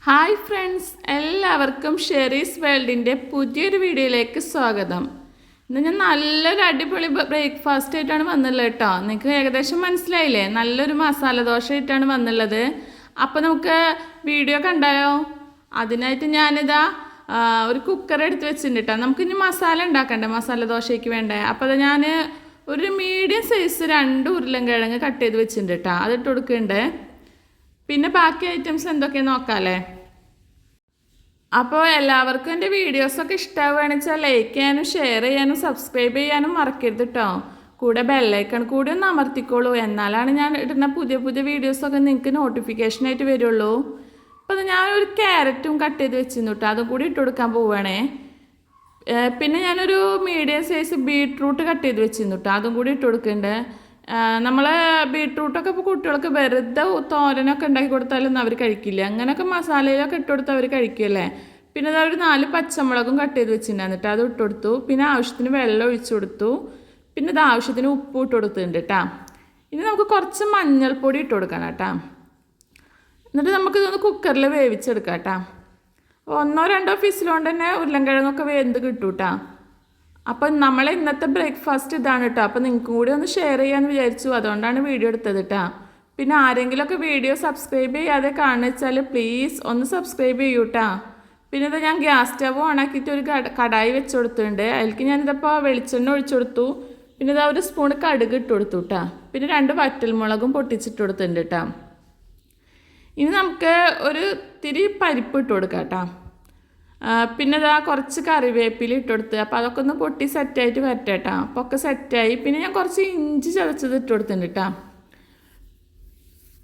Hi friends, എല്ലാവർക്കും Sherry's വേൾഡിൻ്റെ പുതിയൊരു വീഡിയോയിലേക്ക് സ്വാഗതം. ഇന്ന് ഞാൻ നല്ലൊരു അടിപൊളി ബ്രേക്ക്ഫാസ്റ്റ് ആയിട്ടാണ് വന്നുള്ളത് കേട്ടോ. നിങ്ങൾക്ക് ഏകദേശം മനസ്സിലായില്ലേ, നല്ലൊരു മസാല ദോശ ആയിട്ടാണ് വന്നുള്ളത്. അപ്പോൾ നമുക്ക് വീഡിയോ കണ്ടാലോ? അതിനായിട്ട് ഞാനിതാ ഒരു കുക്കർ എടുത്ത് വെച്ചിട്ടുണ്ട് കേട്ടോ. നമുക്കിനി മസാല ഉണ്ടാക്കണ്ടേ, മസാല ദോശയ്ക്ക് വേണ്ടേ. അപ്പോൾ അത് ഞാൻ ഒരു മീഡിയം സൈസ് 2 ഉരുളൻകിഴങ്ങ് കട്ട് ചെയ്ത് വെച്ചിട്ടുണ്ട് കേട്ടോ. അതിട്ട് കൊടുക്കുന്നുണ്ട്. പിന്നെ ബാക്കി ഐറ്റംസ് എന്തൊക്കെയാണെന്ന് നോക്കാമല്ലേ. അപ്പോൾ എല്ലാവർക്കും എൻ്റെ വീഡിയോസൊക്കെ ഇഷ്ടമാവുകയാണെന്ന് വെച്ചാൽ ലൈക്ക് ചെയ്യാനും ഷെയർ ചെയ്യാനും സബ്സ്ക്രൈബ് ചെയ്യാനും മറക്കരുത് കേട്ടോ. കൂടെ ബെല്ലൈക്കൺ കൂടി ഒന്ന് അമർത്തിക്കോളൂ, എന്നാലാണ് ഞാൻ ഇടുന്ന പുതിയ പുതിയ വീഡിയോസൊക്കെ നിങ്ങൾക്ക് നോട്ടിഫിക്കേഷനായിട്ട് വരുള്ളൂ. അപ്പോൾ അത് ഞാനൊരു ക്യാരറ്റും കട്ട് ചെയ്ത് വെച്ചിരുന്നു കേട്ടോ, അതും കൂടി ഇട്ട് കൊടുക്കാൻ പോവുകയാണേ. പിന്നെ ഞാനൊരു മീഡിയം സൈസ് ബീട്രൂട്ട് കട്ട് ചെയ്ത് വെച്ചിരുന്നു കേട്ടോ, അതും കൂടി ഇട്ട് കൊടുക്കുന്നുണ്ട്. നമ്മൾ ബീട്രൂട്ടൊക്കെ ഇപ്പോൾ കുട്ടികൾക്ക് വെറുതെ തോരനൊക്കെ ഉണ്ടാക്കി കൊടുത്താലൊന്നും അവർ കഴിക്കില്ല. അങ്ങനെയൊക്കെ മസാലയിലൊക്കെ ഇട്ട് കൊടുത്താൽ അവർ കഴിക്കുമല്ലേ. പിന്നെ അതൊരു 4 പച്ചമുളകും കട്ട് ചെയ്ത് വെച്ചിട്ടുണ്ടായിരുന്നു കേട്ടോ, അത് ഇട്ട് കൊടുത്തു. പിന്നെ ആവശ്യത്തിന് വെള്ളം ഒഴിച്ചു കൊടുത്തു. പിന്നെ ഇത് ആവശ്യത്തിന് ഉപ്പ് ഇട്ട് കൊടുത്തിട്ടുണ്ട് കേട്ടോ. ഇനി നമുക്ക് കുറച്ച് മഞ്ഞൾപ്പൊടി ഇട്ട് കൊടുക്കണം കേട്ടോ. എന്നിട്ട് നമുക്കിതൊന്ന് കുക്കറിൽ വേവിച്ചെടുക്കാം കേട്ടോ. 1-2 ഫിസിലുകൊണ്ട് തന്നെ ഉരുളൻകിഴങ്ങൊക്കെ വെന്ത് കിട്ടും കേട്ടോ. അപ്പം നമ്മളെ ഇന്നത്തെ ബ്രേക്ക്ഫാസ്റ്റ് ഇതാണ് കേട്ടോ. അപ്പം നിങ്ങൾക്കും കൂടി ഒന്ന് ഷെയർ ചെയ്യാമെന്ന് വിചാരിച്ചു, അതുകൊണ്ടാണ് വീഡിയോ എടുത്തത് കേട്ടോ. പിന്നെ ആരെങ്കിലുമൊക്കെ വീഡിയോ സബ്സ്ക്രൈബ് ചെയ്യാതെ കാണുക വെച്ചാൽ പ്ലീസ് ഒന്ന് സബ്സ്ക്രൈബ് ചെയ്യൂ കേട്ടോ. പിന്നെ ഇത് ഞാൻ ഗ്യാസ് സ്റ്റവ് ഓണാക്കിയിട്ട് ഒരു കടായി വെച്ച് കൊടുത്തിട്ടുണ്ട്. അതിലേക്ക് ഞാനിതപ്പോൾ വെളിച്ചെണ്ണ ഒഴിച്ചു കൊടുത്തു. പിന്നെ ഇതാ ഒരു സ്പൂൺ കടുക് ഇട്ട് കൊടുത്തു കേട്ടോ. പിന്നെ 2 വറ്റൽമുളകും പൊട്ടിച്ചിട്ട് കൊടുത്തിട്ടുണ്ട് കേട്ടോ. ഇനി നമുക്ക് ഒരു തിരി പരിപ്പ് ഇട്ട് കൊടുക്കാം കേട്ടോ. പിന്നെ ഇതാ കുറച്ച് കറിവേപ്പില ഇട്ട് കൊടുത്ത്. അപ്പോൾ അതൊക്കെ ഒന്ന് പൊട്ടി സെറ്റായിട്ട് വരട്ടെ കേട്ടോ. അപ്പോൾ ഒക്കെ സെറ്റായി. പിന്നെ ഞാൻ കുറച്ച് ഇഞ്ചി ചതച്ചത് ഇട്ട് കൊടുത്തിട്ടുണ്ട് കേട്ടോ.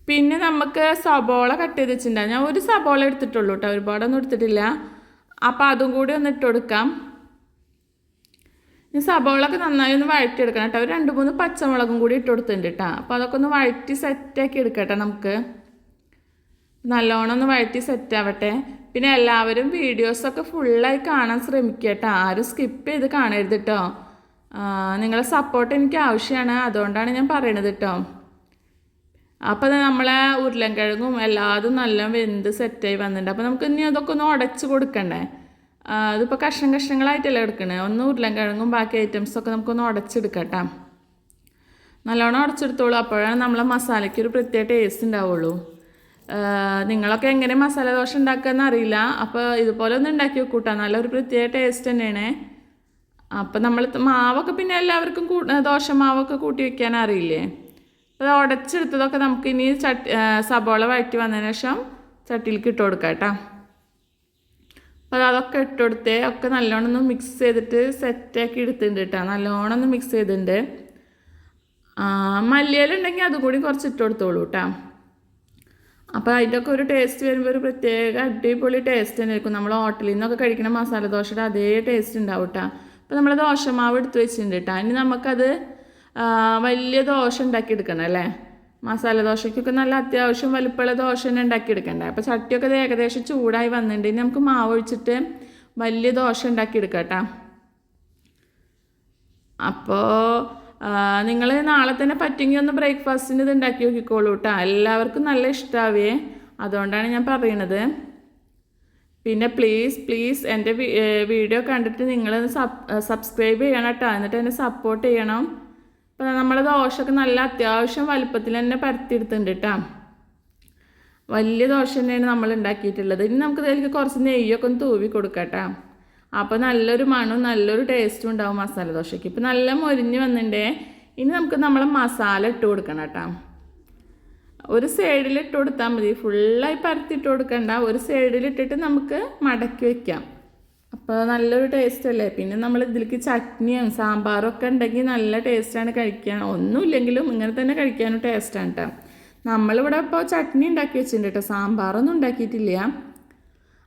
പിന്നെ നമുക്ക് സബോള കട്ട് ചെയ്ത് വെച്ചിട്ടുണ്ടാകും. ഞാൻ ഒരു സബോള എടുത്തിട്ടുള്ളൂ കേട്ടോ, ഒരുപാടൊന്നും എടുത്തിട്ടില്ല. അപ്പോൾ അതും കൂടി ഒന്ന് ഇട്ട് കൊടുക്കാം. ഇനി സബോളൊക്കെ നന്നായി ഒന്ന് വഴറ്റിയെടുക്കണം കേട്ടോ. ഒരു 2-3 പച്ചമുളകും കൂടി ഇട്ട് കൊടുത്തിട്ടുണ്ട് കേട്ടോ. അപ്പോൾ അതൊക്കെ ഒന്ന് വഴറ്റി സെറ്റാക്കി എടുക്കട്ടെ. നമുക്ക് നല്ലോണം ഒന്ന് വഴറ്റി സെറ്റാവട്ടെ. പിന്നെ എല്ലാവരും വീഡിയോസൊക്കെ ഫുള്ളായി കാണാൻ ശ്രമിക്കുക കേട്ടോ. ആരും സ്കിപ്പ് ചെയ്ത് കാണരുത് കേട്ടോ. നിങ്ങളെ സപ്പോർട്ട് എനിക്ക് ആവശ്യമാണ്, അതുകൊണ്ടാണ് ഞാൻ പറയണത് കേട്ടോ. അപ്പോൾ നമ്മളെ ഉരുളൻകിഴങ്ങും എല്ലാതും നല്ല വെന്ത് സെറ്റായി വന്നിട്ടുണ്ട്. അപ്പോൾ നമുക്ക് ഇനി അതൊക്കെ ഒന്ന് ഉടച്ച് കൊടുക്കണ്ടേ. അതിപ്പോൾ കഷ്ണങ്ങളായിട്ടല്ലേ എടുക്കണേ. ഒന്ന് ഉരുളൻകിഴങ്ങും ബാക്കി ഐറ്റംസൊക്കെ നമുക്കൊന്ന് ഉടച്ചെടുക്കാം കേട്ടോ. നല്ലോണം ഉടച്ചെടുത്തോളൂ, അപ്പോഴാണ് നമ്മളെ മസാലയ്ക്ക് ഒരു പ്രത്യേക ടേസ്റ്റ് ഉണ്ടാവുള്ളൂ. നിങ്ങളൊക്കെ എങ്ങനെ മസാല ദോശ ഉണ്ടാക്കുകയെന്ന് അറിയില്ല. അപ്പോൾ ഇതുപോലെ ഒന്ന് ഉണ്ടാക്കി വെക്കൂട്ടാ, നല്ലൊരു പ്രത്യേക ടേസ്റ്റ് തന്നെയാണ്. അപ്പോൾ നമ്മൾ മാവൊക്കെ പിന്നെ എല്ലാവർക്കും ദോശ മാവൊക്കെ കൂട്ടി വയ്ക്കാൻ അറിയില്ലേ. അപ്പോൾ ഉടച്ചെടുത്തതൊക്കെ നമുക്ക് ഇനി സബോള വഴറ്റി വന്നതിന് ശേഷം ചട്ടിയിലേക്ക് ഇട്ട് കൊടുക്കാം കേട്ടോ. അപ്പോൾ അതൊക്കെ ഇട്ട് കൊടുത്തേ ഒക്കെ നല്ലോണം ഒന്ന് മിക്സ് ചെയ്തിട്ട് സെറ്റാക്കി എടുത്തിട്ടുണ്ട് കേട്ടോ. നല്ലോണം ഒന്ന് മിക്സ് ചെയ്തിട്ടുണ്ട്. മല്ലിയില ഉണ്ടെങ്കിൽ അതും കൂടി കുറച്ച് ഇട്ട് കൊടുത്തോളൂ കേട്ടോ. അപ്പോൾ അതിൻ്റെയൊക്കെ ഒരു ടേസ്റ്റ് വരുമ്പോൾ ഒരു പ്രത്യേക അടിപൊളി ടേസ്റ്റ് തന്നെ ആയിരിക്കും. നമ്മൾ ഹോട്ടലിൽ നിന്നൊക്കെ കഴിക്കുന്ന മസാല ദോശയുടെ അതേ ടേസ്റ്റ് ഉണ്ടാവും കേട്ടോ. അപ്പോൾ നമ്മൾ ദോശമാവ് എടുത്ത് വെച്ചിട്ടുണ്ട് കേട്ടോ. ഇനി നമുക്കത് വലിയ ദോശ ഉണ്ടാക്കിയെടുക്കണം അല്ലേ. മസാല ദോശയ്ക്കൊക്കെ നല്ല അത്യാവശ്യം വലുപ്പമുള്ള ദോശ തന്നെ ഉണ്ടാക്കിയെടുക്കണ്ടേ. അപ്പോൾ ചട്ടിയൊക്കെ ഇത് ഏകദേശം ചൂടായി വന്നിട്ടുണ്ട്. ഇനി നമുക്ക് മാവ് ഒഴിച്ചിട്ട് വലിയ ദോശ ഉണ്ടാക്കിയെടുക്കാം കേട്ടോ. അപ്പോൾ നിങ്ങൾ നാളെ തന്നെ പറ്റുമെങ്കിൽ ഒന്ന് ബ്രേക്ക്ഫാസ്റ്റിന് ഇത് ഉണ്ടാക്കി നോക്കിക്കോളൂ കേട്ടോ. എല്ലാവർക്കും നല്ല ഇഷ്ടമാവേ, അതുകൊണ്ടാണ് ഞാൻ പറയണത്. പിന്നെ പ്ലീസ് എൻ്റെ വീഡിയോ കണ്ടിട്ട് നിങ്ങൾ സബ്സ്ക്രൈബ് ചെയ്യണം കേട്ടോ. എന്നിട്ട് എന്നെ സപ്പോർട്ട് ചെയ്യണം. അപ്പോൾ നമ്മൾ ദോശയൊക്കെ നല്ല അത്യാവശ്യം വലുപ്പത്തിൽ തന്നെ പരത്തിയെടുത്തിട്ടുണ്ട് കേട്ടോ. വലിയ ദോശ തന്നെയാണ് നമ്മൾ ഉണ്ടാക്കിയിട്ടുള്ളത്. ഇനി നമുക്ക് ഇതിലേക്ക് കുറച്ച് നെയ്യൊക്കെ ഒന്ന് തൂവി കൊടുക്കാം കേട്ടോ. അപ്പോൾ നല്ലൊരു മണവും നല്ലൊരു ടേസ്റ്റും ഉണ്ടാവും മസാല ദോശയ്ക്ക്. ഇപ്പോൾ നല്ല മൊരിഞ്ഞ് വന്നിട്ടുണ്ടേ. ഇനി നമുക്ക് നമ്മളെ മസാല ഇട്ട് കൊടുക്കണം കേട്ടോ. ഒരു സൈഡിൽ ഇട്ട് കൊടുത്താൽ മതി, ഫുള്ളായി പരത്തിയിട്ട് കൊടുക്കണ്ട. ഒരു സൈഡിലിട്ടിട്ട് നമുക്ക് മടക്കി വയ്ക്കാം. അപ്പോൾ നല്ലൊരു ടേസ്റ്റ് അല്ലേ. പിന്നെ നമ്മൾ ഇതിലേക്ക് ചട്നിയും സാമ്പാറും ഒക്കെ ഉണ്ടെങ്കിൽ നല്ല ടേസ്റ്റാണ് കഴിക്കാൻ. ഒന്നുമില്ലെങ്കിലും ഇങ്ങനെ തന്നെ കഴിക്കാനും ടേസ്റ്റാണ് കേട്ടോ. നമ്മളിവിടെ ഇപ്പോൾ ചട്നി ഉണ്ടാക്കി വെച്ചിട്ടുണ്ട് കേട്ടോ, സാമ്പാറൊന്നും ഉണ്ടാക്കിയിട്ടില്ല.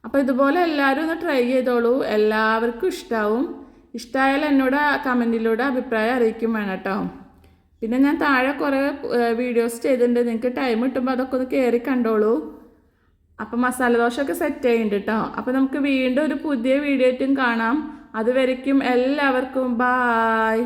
അപ്പോൾ ഇതുപോലെ എല്ലാവരും ഒന്ന് ട്രൈ ചെയ്തോളൂ, എല്ലാവർക്കും ഇഷ്ടമാവും. ഇഷ്ടമായാൽ എന്നോട് കമൻറ്റിലൂടെ അഭിപ്രായം അറിയിക്കും വേണം കേട്ടോ. പിന്നെ ഞാൻ താഴെ കുറേ വീഡിയോസ് ചെയ്തിട്ടുണ്ട്, നിങ്ങൾക്ക് ടൈം കിട്ടുമ്പോൾ അതൊക്കെ ഒന്ന് കയറി കണ്ടോളൂ. അപ്പോൾ മസാല ദോശയൊക്കെ സെറ്റ് ചെയ്യുന്നുണ്ട് കേട്ടോ. അപ്പോൾ നമുക്ക് വീണ്ടും ഒരു പുതിയ വീഡിയോ ആയിട്ടും കാണാം. അതുവരയ്ക്കും എല്ലാവർക്കും ബായ്.